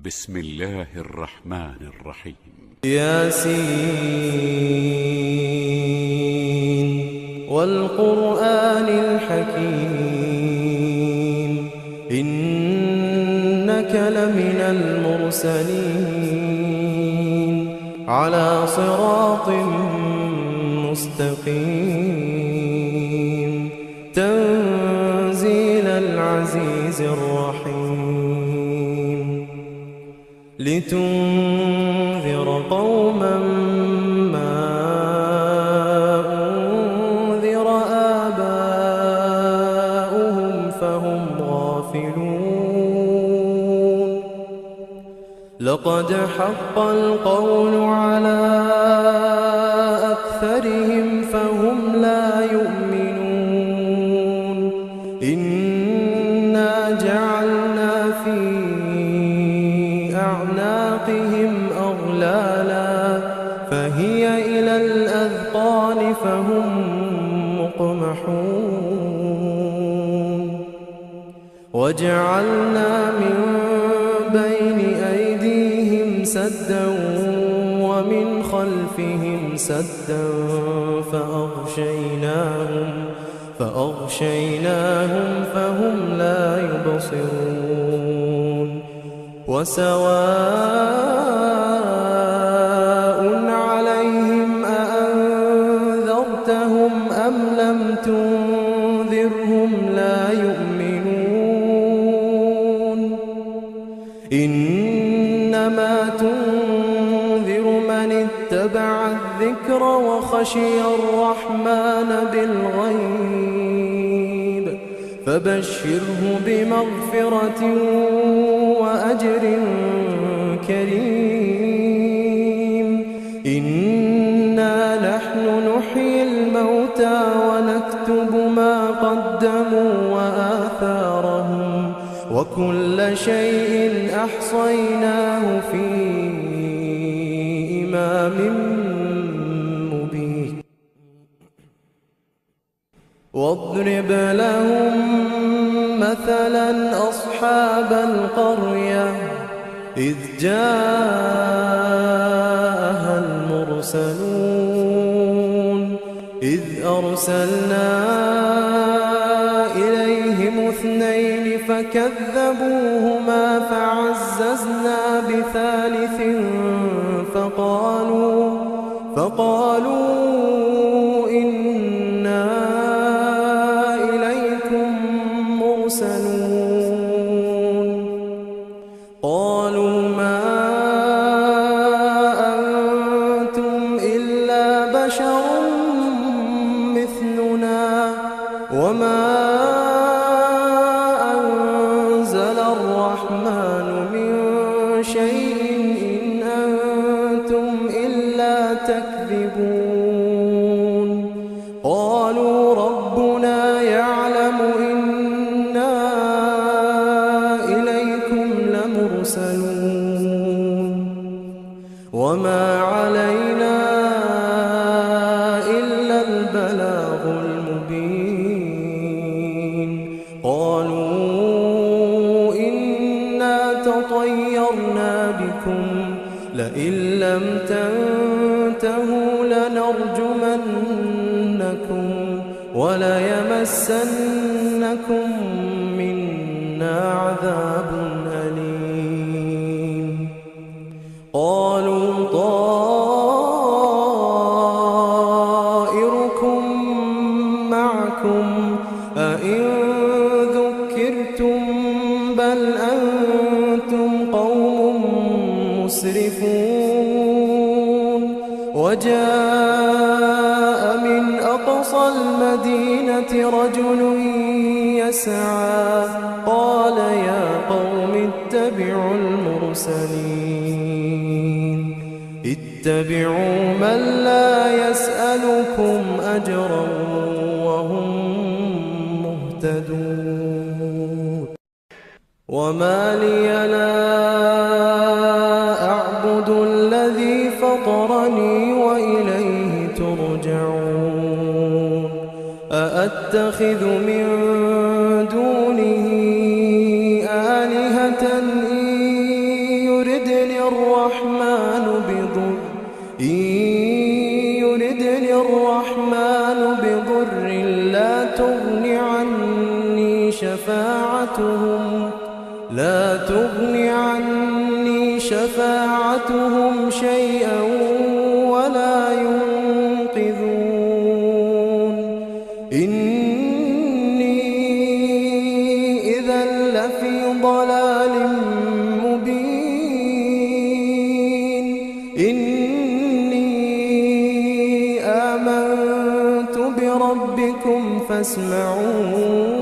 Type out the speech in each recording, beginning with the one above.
بسم الله الرحمن الرحيم. ياسين والقرآن الحكيم إنك لمن المرسلين على صراط مستقيم تنزيل العزيز الرحيم لتنذر قوما ما أنذر آباؤهم فهم غافلون لقد حق القول على أكثرهم فهم لا يؤمنون إنا جعلنا في أعناقهم أغلالا فهي إلى الأذقان فهم مقمحون وجعلنا من بين أيديهم سدا ومن خلفهم سدا فأغشيناهم فهم لا يبصرون وسواء عليهم أأنذرتهم أم لم تنذرهم لا يؤمنون إنما تنذر من اتبع الذكر وخشي الرحمن بالغيب فبشره بمغفرة وأجر كريم إنا نحن نحيي الموتى ونكتب ما قدموا وآثارهم وكل شيء أحصيناه في إمام مبين واضرب لهم مثلا أصحاب القرية إذ جاءها المرسلون إذ أرسلنا إليهم 2 فكذبوهما فعززنا بثالث فقالوا إنا إليكم مرسلون قالوا ما أنتم إلا بشر مثلنا وما أنزل الرحمن من شيء إن أنتم إلا تكذبون قالوا ربنا يعلم إنا إليكم لمرسلون وما علينا إلا البلاغ المبين قالوا إنا تطيرنا بكم لئن لم تنتهوا لنرجمنكم وليمسنكم منا عذاب أليم قالوا طائركم معكم أئن ذكرتم بل أنتم قوم مسرفون وجاء من أقصى المدينة رجل يسعى قال يا قوم اتبعوا المرسلين اتبعوا من لا يسألكم أجرا وهم مهتدون وما لي لا أعبد الذي فطرني وإليه ترجعون أأتخذ من دونه آلهة إن إن يردني الرحمن بضر لا تغن عني شفاعتهم شيئا ولا ينقذون إني إذا لفي ضلال مبين إني آمنت بربكم فاسمعون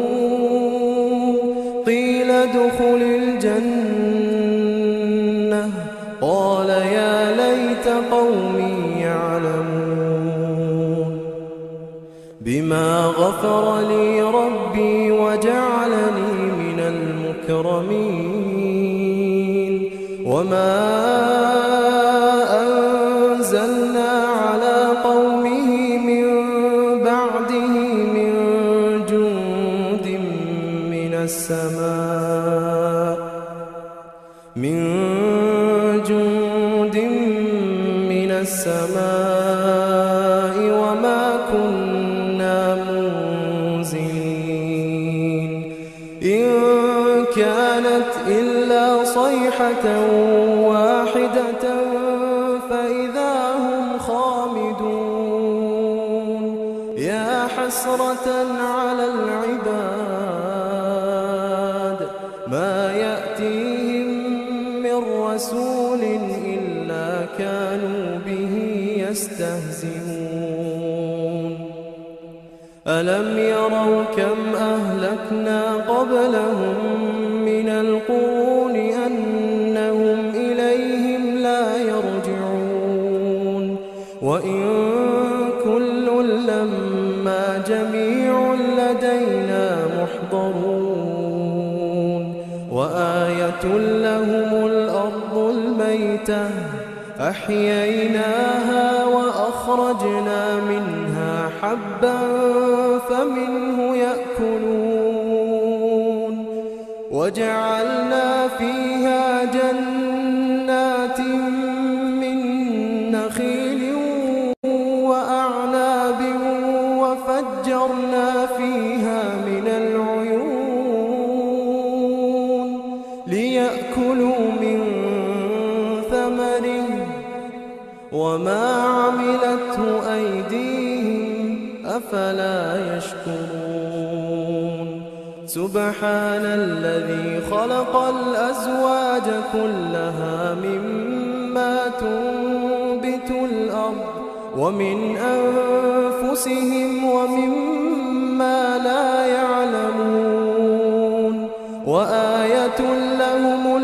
قيل ادخل الجنة قال يا ليت قومي يعلمون بما غفر لي ربي وجعلني من المكرمين وما أنزلنا على قومه من بعده من جند من السماء وما كنا منزلين إن كانت إلا صيحة واحدة فإذا هم خامدون يا حسرة على العباد ما يأتيهم من رسول إلا كانوا به يستهزئون ألم يروا كم أهلكنا قبلهم من القرون أنهم إليهم لا يرجعون وإن كل لما جميع لدينا محضرون وآية لهم الأرض الميتة أحييناها وأخرجنا منها حبا فمنه يأكلون وجعلنا فيها جنات من نخيل وأعناب وفجرنا فيها من العيون ليأكلوا من ثمره وما عملته أيديهم أفلا يشكرون سبحان الذي خلق الأزواج كلها مما تنبت الأرض ومن أنفسهم ومما لا يعلمون وآية لهم